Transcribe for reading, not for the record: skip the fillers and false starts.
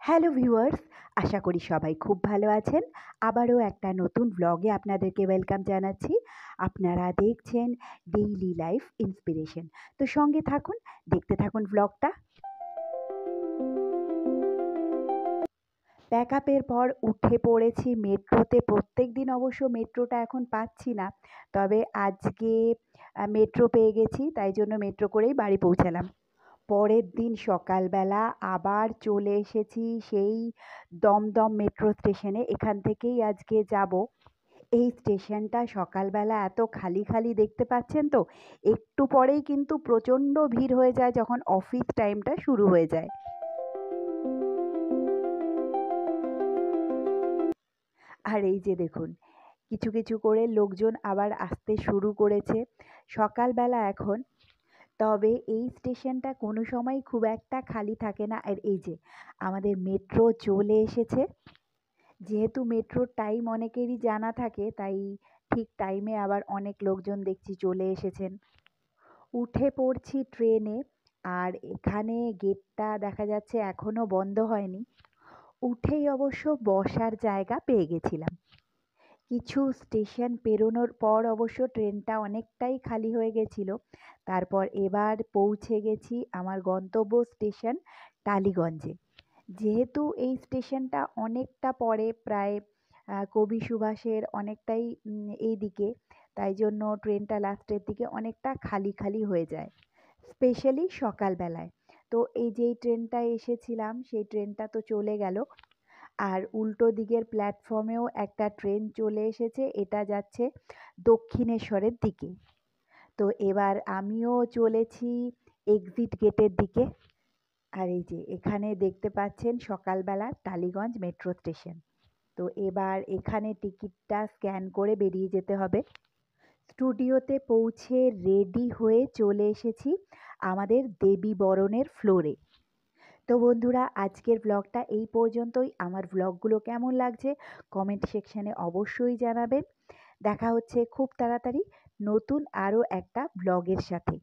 Hello viewers, আশা করি সবাই খুব ভালো আছেন। আবারও একটা নতুন ব্লগে আপনাদেরকে ওয়েলকাম জানাচ্ছি। আপনারা দেখছেন ডেইলি লাইফ ইন্সপিরেশন। তো সঙ্গে থাকুন, দেখতে থাকুন ব্লগটা। প্যাকআপের পর উঠে পড়েছি মেট্রোতে। প্রত্যেক দিন অবশ্য মেট্রোটা এখন পাচ্ছি না, তবে আজকে মেট্রো পেয়ে গেছি, তাই জন্য মেট্রো করেই বাড়ি পৌঁছালাম। পরের দিন সকালবেলা আবার চলে এসেছি সেই দমদম মেট্রো স্টেশনে। এখান থেকেই আজকে যাব। এই স্টেশনটা সকালবেলা এত খালি খালি দেখতে পাচ্ছেন তো। একটু পরেই কিন্তু প্রচণ্ড ভিড় হয়ে যায় যখন অফিস টাইমটা শুরু হয়ে যায়। আর এই যে দেখুন, কিছু কিছু করে লোকজন আবার আসতে শুরু করেছে সকালবেলা এখন। তবে এই স্টেশনটা কোনো সময় খুব একটা খালি থাকে না। আর এই যে আমাদের মেট্রো চলে এসেছে। যেহেতু মেট্রোর টাইম অনেকেরই জানা থাকে, তাই ঠিক টাইমে আবার অনেক লোকজন দেখছি চলে এসেছেন। উঠে পড়ছি ট্রেনে। আর এখানে গেটটা দেখা যাচ্ছে এখনো বন্ধ হয়নি। উঠেই অবশ্য বসার জায়গা পেয়ে গেছিলাম। কিছু স্টেশন পেরোনোর পর অবশ্য ট্রেনটা অনেকটাই খালি হয়ে গেছিল। তারপর এবার পৌঁছে গেছি আমার গন্তব্য স্টেশন টালিগঞ্জে। যেহেতু এই স্টেশনটা অনেকটা পরে, প্রায় কবি সুভাষের অনেকটাই এই দিকে, তাই জন্য ট্রেনটা লাস্টের দিকে অনেকটা খালি খালি হয়ে যায়, স্পেশালি সকালবেলায়। তো এই যেই ট্রেনটায় এসেছিলাম সেই ট্রেনটা তো চলে গেল। আর উল্টো দিকের প্ল্যাটফর্মেও একটা ট্রেন চলে এসেছে, এটা যাচ্ছে দক্ষিণেশ্বরের দিকে। তো এবার আমিও চলেছি এক্সিট গেটের দিকে। আর এই যে এখানে দেখতে পাচ্ছেন সকালবেলা টালিগঞ্জ মেট্রো স্টেশন। তো এবার এখানে টিকিটটা স্ক্যান করে বেরিয়ে যেতে হবে। স্টুডিওতে পৌঁছে রেডি হয়ে চলে এসেছি আমাদের দেবী বরণের ফ্লোরে। তো বন্ধুরা, আজকের ব্লগটা এই পর্যন্তই। আমার ব্লগগুলো কেমন লাগছে কমেন্ট সেকশানে অবশ্যই জানাবেন। দেখা হচ্ছে খুব তাড়াতাড়ি নতুন আরও একটা ব্লগের সাথে।